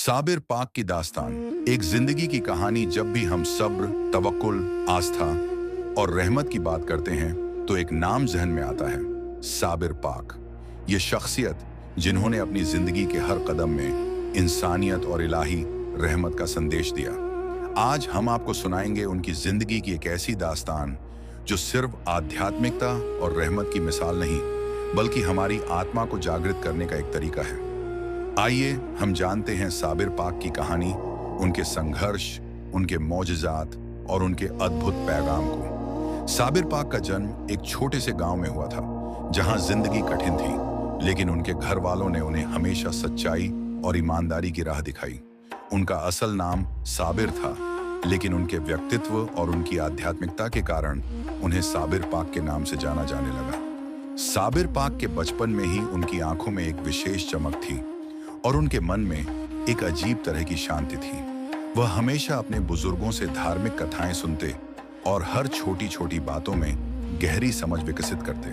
साबिर पाक की दास्तान एक जिंदगी की कहानी। जब भी हम सब्र, तवक्कुल, आस्था और रहमत की बात करते हैं तो एक नाम जहन में आता है, साबिर पाक। ये शख्सियत जिन्होंने अपनी जिंदगी के हर कदम में इंसानियत और इलाही रहमत का संदेश दिया। आज हम आपको सुनाएंगे उनकी जिंदगी की एक ऐसी दास्तान जो सिर्फ आध्यात्मिकता और रहमत की मिसाल नहीं, बल्कि हमारी आत्मा को जागृत करने का एक तरीका है। आइए हम जानते हैं साबिर पाक की कहानी, उनके संघर्ष, उनके मौजज़ात और उनके अद्भुत पैगाम को। साबिर पाक का जन्म एक छोटे से गांव में हुआ था, जहां जिंदगी कठिन थी, लेकिन उनके घर वालों ने उन्हें हमेशा सच्चाई और ईमानदारी की राह दिखाई। उनका असल नाम साबिर था, लेकिन उनके व्यक्तित्व और उनकी आध्यात्मिकता के कारण उन्हें साबिर पाक के नाम से जाना जाने लगा। साबिर पाक के बचपन में ही उनकी आंखों में एक विशेष चमक थी और उनके मन में एक अजीब तरह की शांति थी। वह हमेशा अपने बुजुर्गों से धार्मिक कथाएं सुनते और हर छोटी छोटी बातों में गहरी समझ विकसित करते।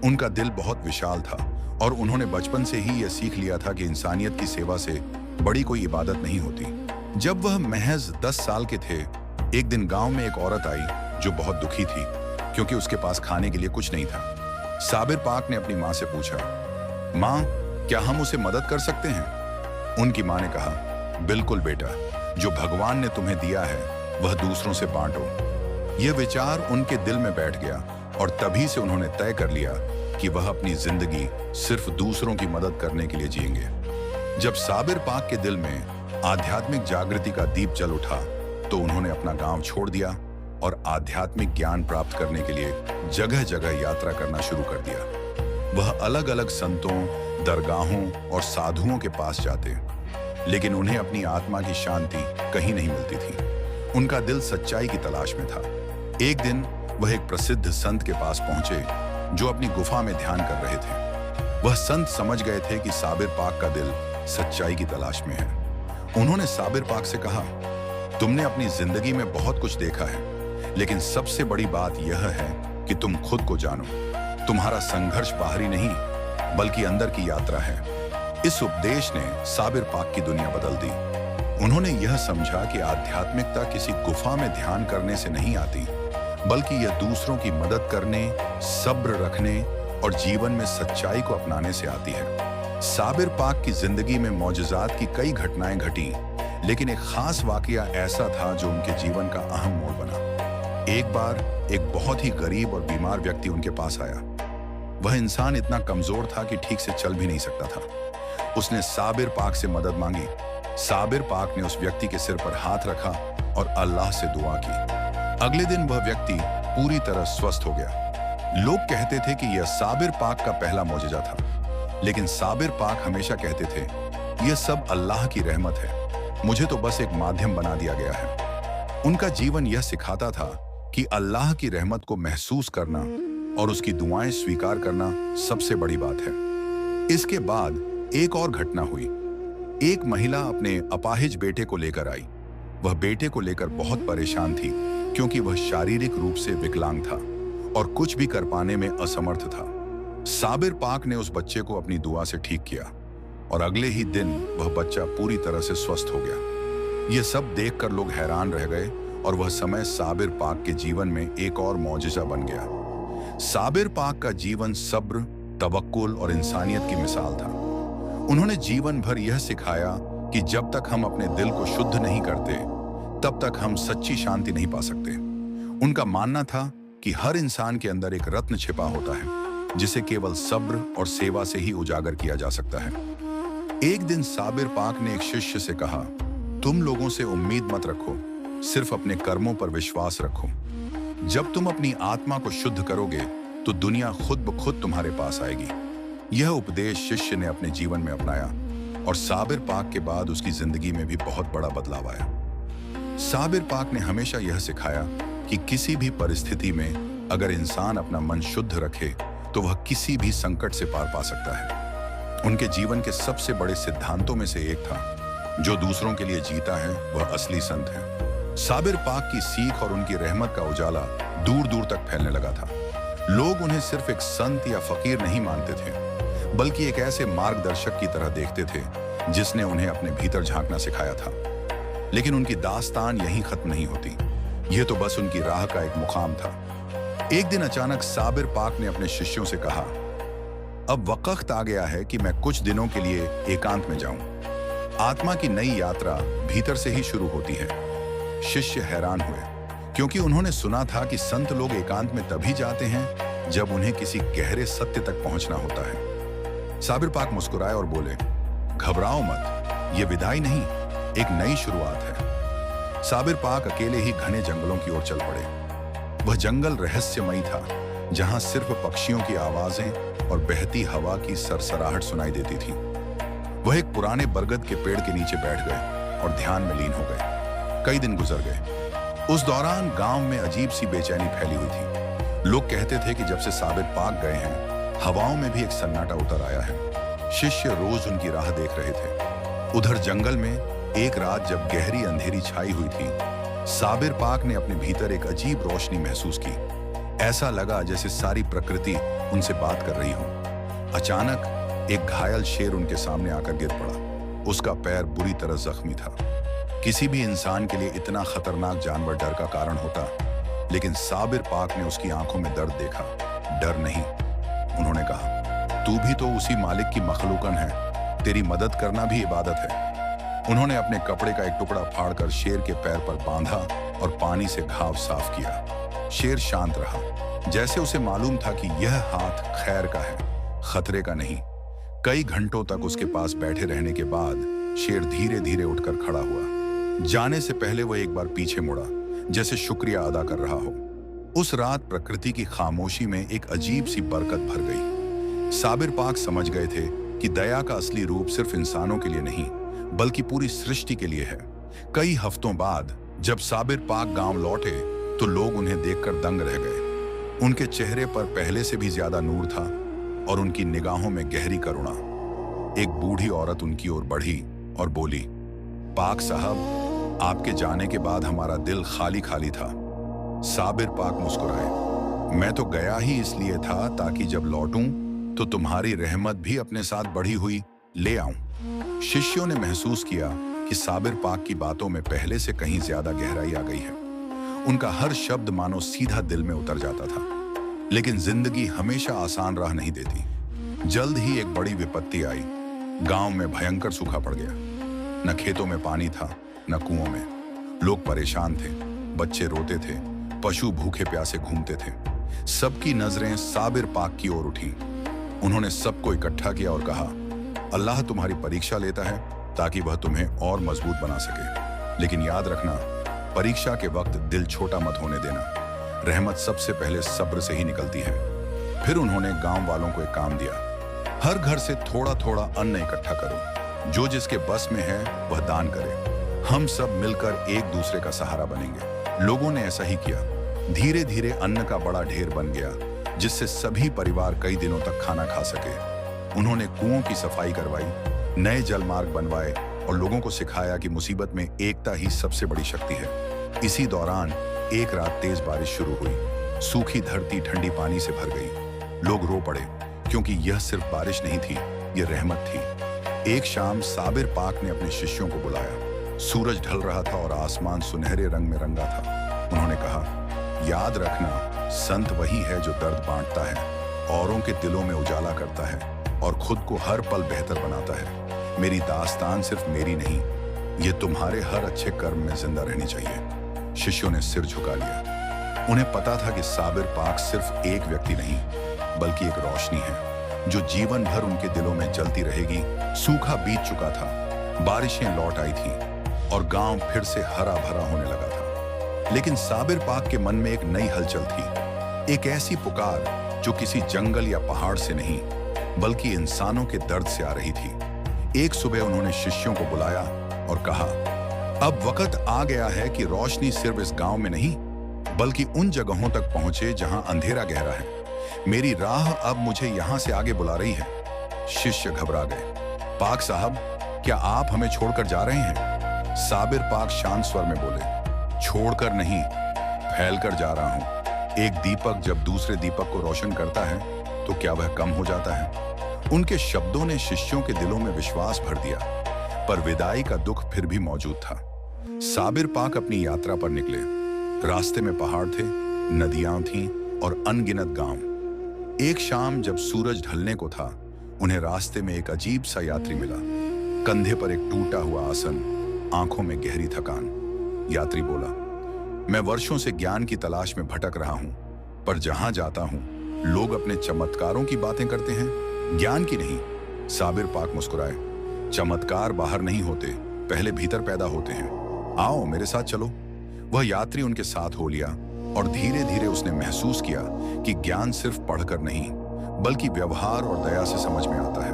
उनका दिल बहुत विशाल था और उन्होंने बचपन से ही यह सीख लिया था कि इंसानियत की सेवा से बड़ी कोई इबादत नहीं होती। जब वह महज 10 साल के थे, एक दिन गांव में एक औरत आई जो बहुत दुखी थी, क्योंकि उसके पास खाने के लिए कुछ नहीं था। साबिर पाक ने अपनी माँ से पूछा, माँ, क्या हम उसे मदद कर सकते हैं? उनकी माँ ने कहा, बिल्कुल बेटा, जो भगवान ने तुम्हें दिया है वह दूसरों से बांटो। यह विचार उनके दिल में बैठ गया और तभी से उन्होंने तय कर लिया कि वह अपनी जिंदगी सिर्फ दूसरों की मदद करने के लिए जिएंगे। जब साबिर पाक के दिल में आध्यात्मिक जागृति का दीप जल उठा तो उन्होंने अपना गांव छोड़ दिया और आध्यात्मिक ज्ञान प्राप्त करने के लिए जगह जगह यात्रा करना शुरू कर दिया। वह अलग अलग संतों, दरगाहों और साधुओं के पास जाते, लेकिन उन्हें अपनी आत्मा की शांति कहीं नहीं मिलती थी। उनका दिल सच्चाई की तलाश में था। एक दिन वह एक प्रसिद्ध संत के पास पहुंचे जो अपनी गुफा में ध्यान कर रहे थे। वह संत समझ गए थे कि साबिर पाक का दिल सच्चाई की तलाश में है। उन्होंने साबिर पाक से कहा, तुमने अपनी जिंदगी में बहुत कुछ देखा है, लेकिन सबसे बड़ी बात यह है कि तुम खुद को जानो। तुम्हारा संघर्ष बाहरी नहीं, बल्कि अंदर की यात्रा है। इस उपदेश ने साबिर पाक की दुनिया बदल दी। उन्होंने यह समझा कि आध्यात्मिकता किसी गुफा में ध्यान करने से नहीं आती, बल्कि यह दूसरों की मदद करने, सब्र रखने और जीवन में सच्चाई को अपनाने से आती है। साबिर पाक की जिंदगी में मौजज़ात की कई घटनाएं घटी, लेकिन एक खास वाकया ऐसा था जो उनके जीवन का अहम मोड़ बना। एक बार एक बहुत ही गरीब और बीमार व्यक्ति उनके पास आया। वह इंसान इतना कमजोर था कि ठीक से चल भी नहीं सकता था। उसने साबिर पाक से मदद मांगी। साबिर पाक ने उस व्यक्ति के सिर पर हाथ रखा और अल्लाह से दुआ की। अगले दिन वह व्यक्ति पूरी तरह स्वस्थ हो गया। लोग कहते थे कि यह साबिर पाक का पहला मौजज़ा था, लेकिन साबिर पाक हमेशा कहते थे, यह सब अल्लाह की रहमत है, मुझे तो बस एक माध्यम बना दिया गया है। उनका जीवन यह सिखाता था कि अल्लाह की रहमत को महसूस करना और उसकी दुआएं स्वीकार करना सबसे बड़ी बात है। इसके बाद एक और घटना हुई। एक महिला अपने अपाहिज बेटे को लेकर आई। वह बेटे को लेकर बहुत परेशान थी, क्योंकि वह शारीरिक रूप से विकलांग था और कुछ भी कर पाने में असमर्थ था। साबिर पाक ने उस बच्चे को अपनी दुआ से ठीक किया और अगले ही दिन वह बच्चा पूरी तरह से स्वस्थ हो गया। यह सब देखकर लोग हैरान रह गए और वह समय साबिर पाक के जीवन में एक और मौजज़ा बन गया। साबिर पाक का जीवन सब्र, तवक्कुल और इंसानियत की मिसाल था। उन्होंने जीवन भर यह सिखाया कि जब तक हम अपने दिल को शुद्ध नहीं करते, तब तक हम सच्ची शांति नहीं पा सकते। उनका मानना था कि हर इंसान के अंदर एक रत्न छिपा होता है, जिसे केवल सब्र और सेवा से ही उजागर किया जा सकता है। एक दिन साबिर पाक ने एक शिष्य से कहा, तुम लोगों से उम्मीद मत रखो, सिर्फ अपने कर्मों पर विश्वास रखो। जब तुम अपनी आत्मा को शुद्ध करोगे तो दुनिया खुद ब खुद तुम्हारे पास आएगी। यह उपदेश शिष्य ने अपने जीवन में अपनाया और साबिर पाक के बाद उसकी जिंदगी में भी बहुत बड़ा बदलाव आया। साबिर पाक ने हमेशा यह सिखाया कि किसी भी परिस्थिति में अगर इंसान अपना मन शुद्ध रखे तो वह किसी भी संकट से पार पा सकता है। उनके जीवन के सबसे बड़े सिद्धांतों में से एक था, जो दूसरों के लिए जीता है वह असली संत है। साबिर पाक की सीख और उनकी रहमत का उजाला दूर दूर तक फैलने लगा था। लोग उन्हें सिर्फ एक संत या फकीर नहीं मानते थे, बल्कि एक ऐसे मार्गदर्शक की तरह देखते थे जिसने उन्हें अपने भीतर झांकना सिखाया था। लेकिन उनकी दास्तान यहीं खत्म नहीं होती। यह तो बस उनकी राह का एक मुकाम था। एक दिन अचानक साबिर पाक ने अपने शिष्यों से कहा, अब वक्त आ गया है कि मैं कुछ दिनों के लिए एकांत में जाऊं। आत्मा की नई यात्रा भीतर से ही शुरू होती है। शिष्य हैरान हुए, क्योंकि उन्होंने सुना था कि संत लोग एकांत में तभी जाते हैं जब उन्हें किसी गहरे सत्य तक पहुंचना होता है। साबिर पाक मुस्कुराए और बोले, घबराओ मत, ये विदाई नहीं, एक नई शुरुआत है। साबिर पाक अकेले ही घने जंगलों की ओर चल पड़े। वह जंगल रहस्यमयी था, जहां सिर्फ पक्षियों की आवाजें और बहती हवा की सरसराहट सुनाई देती थी। वह एक पुराने बरगद के पेड़ के नीचे बैठ गए और ध्यान में लीन हो गए। कई दिन गुजर गए। उस दौरान गांव में अजीब सी बेचैनी फैली हुई थी। लोग कहते थे कि जब से साबिर पाक गए हैं, हवाओं में भी एक सन्नाटा उतर आया है। शिष्य रोज उनकी राह देख रहे थे। उधर जंगल में एक रात जब गहरी अंधेरी छाई हुई थी, साबिर पाक ने अपने भीतर एक अजीब रोशनी महसूस की। ऐसा लगा जैसे सारी प्रकृति उनसे बात कर रही हो। अचानक एक घायल शेर उनके सामने आकर गिर पड़ा। उसका पैर बुरी तरह जख्मी था। किसी भी इंसान के लिए इतना खतरनाक जानवर डर का कारण होता, लेकिन साबिर पाक ने उसकी आंखों में दर्द देखा, डर नहीं। उन्होंने कहा, तू भी तो उसी मालिक की मखलूकन है, तेरी मदद करना भी इबादत है। उन्होंने अपने कपड़े का एक टुकड़ा फाड़कर शेर के पैर पर बांधा और पानी से घाव साफ किया। शेर शांत रहा, जैसे उसे मालूम था कि यह हाथ खैर का है, खतरे का नहीं। कई घंटों तक उसके पास बैठे रहने के बाद शेर धीरे धीरे उठकर खड़ा हुआ। जाने से पहले वह एक बार पीछे मुड़ा, जैसे शुक्रिया अदा कर रहा हो। उस रात प्रकृति की खामोशी में एक अजीब सी बरकत भर गई। साबिर पाक समझ गए थे कि दया का असली रूप सिर्फ इंसानों के लिए नहीं, बल्कि पूरी सृष्टि के लिए है। कई हफ्तों बाद जब साबिर पाक गांव लौटे तो लोग उन्हें देखकर दंग रह गए। उनके चेहरे पर पहले से भी ज्यादा नूर था और उनकी निगाहों में गहरी करुणा। एक बूढ़ी औरत उनकी ओर बढ़ी और बोली, पाक साहब, आपके जाने के बाद हमारा दिल खाली खाली था। साबिर पाक मुस्कुराए, मैं तो गया ही इसलिए था ताकि जब लौटूं तो तुम्हारी रहमत भी अपने साथ बढ़ी हुई ले आऊं। शिष्यों ने महसूस किया कि साबिर पाक की बातों में पहले से कहीं ज्यादा गहराई आ गई है। उनका हर शब्द मानो सीधा दिल में उतर जाता था। लेकिन जिंदगी हमेशा आसान राह नहीं देती। जल्द ही एक बड़ी विपत्ति आई। गांव में भयंकर सूखा पड़ गया। न खेतों में पानी था, न कुओं में। लोग परेशान थे, बच्चे रोते थे, पशु भूखे प्यासे घूमते थे। सबकी नजरें साबिर पाक की ओर उठी। उन्होंने सबको इकट्ठा किया और कहा, अल्लाह तुम्हारी परीक्षा लेता है ताकि वह तुम्हें और मजबूत बना सके। लेकिन याद रखना, परीक्षा के वक्त दिल छोटा मत होने देना। रहमत सबसे पहले सब्र से ही निकलती है। फिर उन्होंने गांव वालों को एक काम दिया, हर घर से थोड़ा थोड़ा अन्न इकट्ठा करो। जो जिसके बस में है वह दान करे। हम सब मिलकर एक दूसरे का सहारा बनेंगे। लोगों ने ऐसा ही किया। धीरे धीरे अन्न का बड़ा ढेर बन गया, जिससे सभी परिवार कई दिनों तक खाना खा सके। उन्होंने कुओं की सफाई करवाई, नए जल मार्ग बनवाए और लोगों को सिखाया कि मुसीबत में एकता ही सबसे बड़ी शक्ति है। इसी दौरान एक रात तेज बारिश शुरू हुई। सूखी धरती ठंडी पानी से भर गई। लोग रो पड़े, क्योंकि यह सिर्फ बारिश नहीं थी, यह रहमत थी। एक शाम साबिर पाक ने अपने शिष्यों को बुलाया। सूरज ढल रहा था और आसमान सुनहरे रंग में रंगा था। उन्होंने कहा, याद रखना, संत वही है जो दर्द बांटता है, औरों के दिलों में उजाला करता है और खुद को हर पल बेहतर बनाता है। मेरी दास्तान सिर्फ मेरी नहीं, ये तुम्हारे हर अच्छे कर्म में जिंदा रहनी चाहिए। शिष्यों ने सिर झुका लिया। उन्हें पता था कि साबिर पाक सिर्फ एक व्यक्ति नहीं, बल्कि एक रोशनी है जो जीवन भर उनके दिलों में जलती रहेगी। सूखा बीत चुका था, बारिशें लौट आई थीं और गांव फिर से हरा भरा होने लगा था। लेकिन साबिर पाक के मन में एक नई हलचल थी, एक ऐसी पुकार जो किसी जंगल या पहाड़ से नहीं, बल्कि इंसानों के दर्द से आ रही थी। एक सुबह उन्होंने शिष्यों को बुलाया और कहा, अब वक्त आ गया है कि रोशनी सिर्फ इस गांव में नहीं, बल्कि उन जगहों तक पहुंचे जहां अंधेरा गहरा है। मेरी राह अब मुझे यहां से आगे बुला रही है। शिष्य घबरा गए। पाक साहब, क्या आप हमें छोड़कर जा रहे हैं? साबिर पाक शांत स्वर में बोले, छोड़कर नहीं, फैलकर जा रहा हूं। एक दीपक जब दूसरे दीपक को रोशन करता है तो क्या वह कम हो जाता है? उनके शब्दों ने शिष्यों के दिलों में विश्वास भर दिया। पर विदाई का दुख फिर भी मौजूद था। साबिर पाक अपनी यात्रा पर निकले। रास्ते में पहाड़ थे, नदियां थीं और अनगिनत गांव। एक शाम जब सूरज ढलने को था, उन्हें रास्ते में एक अजीब सा यात्री मिला। कंधे पर एक टूटा हुआ आसन, आंखों में गहरी थकान। यात्री बोला, मैं वर्षों से ज्ञान की तलाश में भटक रहा हूं, पर जहां जाता हूं लोग अपने चमत्कारों की बातें करते हैं, ज्ञान की नहीं। साबिर पाक मुस्कुराए, चमत्कार बाहर नहीं होते, पहले भीतर पैदा होते हैं। आओ मेरे साथ चलो। वह यात्री उनके साथ हो लिया और धीरे धीरे उसने महसूस किया कि ज्ञान सिर्फ पढ़कर नहीं, बल्कि व्यवहार और दया से समझ में आता है।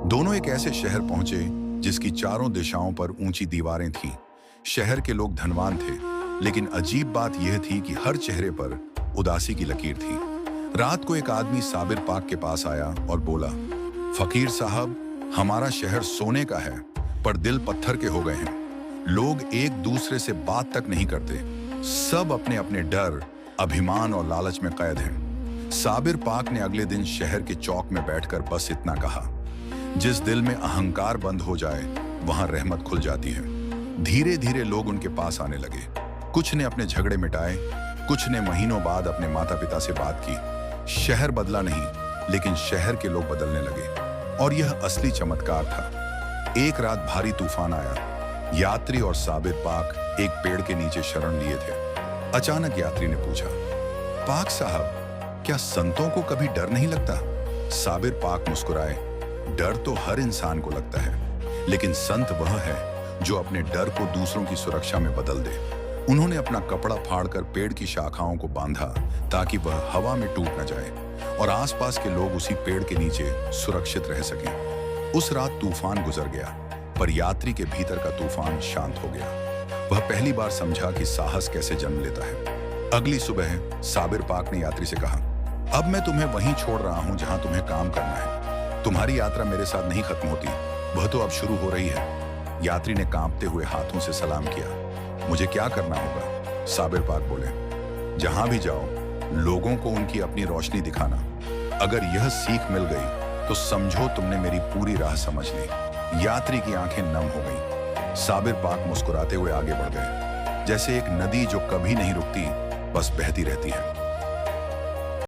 दोनों एक ऐसे शहर पहुंचे जिसकी चारों दिशाओं पर ऊंची दीवारें थीं। शहर के लोग धनवान थे, लेकिन अजीब बात यह थी कि हर चेहरे पर उदासी की लकीर थी। रात को एक आदमी साबिर पाक के पास आया और बोला, फकीर साहब, हमारा शहर सोने का है, पर दिल पत्थर के हो गए हैं। लोग एक दूसरे से बात तक नहीं करते, सब अपने अपने डर, अभिमान और लालच में कैद हैं। साबिर पाक ने अगले दिन शहर के चौक में बैठकर बस इतना कहा, जिस दिल में अहंकार बंद हो जाए वहां रहमत खुल जाती है। धीरे धीरे लोग उनके पास आने लगे। कुछ ने अपने झगड़े मिटाए, कुछ ने महीनों बाद अपने माता पिता से बात की। शहर बदला नहीं, लेकिन शहर के लोग बदलने लगे। और यह असली चमत्कार था। एक रात भारी तूफान आया। यात्री और साबिर पाक एक पेड़ के नीचे शरण लिए थे। अचानक यात्री ने पूछा, पाक साहब, क्या संतों को कभी डर नहीं लगता? साबिर पाक मुस्कुराए, डर तो हर इंसान को लगता है, लेकिन संत वह है जो अपने डर को दूसरों की सुरक्षा में बदल दे। उन्होंने अपना कपड़ा फाड़कर पेड़ की शाखाओं को बांधा ताकि वह हवा में टूट न जाए और आसपास के लोग उसी पेड़ के नीचे सुरक्षित रह सकें। उस रात तूफान गुजर गया, पर यात्री के भीतर का तूफान शांत हो गया। वह पहली बार समझा कि साहस कैसे जन्म लेता है। अगली सुबह साबिर पाक ने यात्री से कहा, अब मैं तुम्हें वहीं छोड़ रहा हूं जहां तुम्हें काम करना है। तुम्हारी यात्रा मेरे साथ नहीं खत्म होती, वह तो अब शुरू हो रही है। यात्री ने कांपते हुए हाथों से सलाम किया। मुझे क्या करना होगा? साबिर पाक बोले, जहां भी जाओ लोगों को उनकी अपनी रोशनी दिखाना। अगर यह सीख मिल गई तो समझो तुमने मेरी पूरी राह समझ ली। यात्री की आंखें नम हो गईं। साबिर पाक मुस्कुराते हुए आगे बढ़ गए, जैसे एक नदी जो कभी नहीं रुकती, बस बहती रहती है।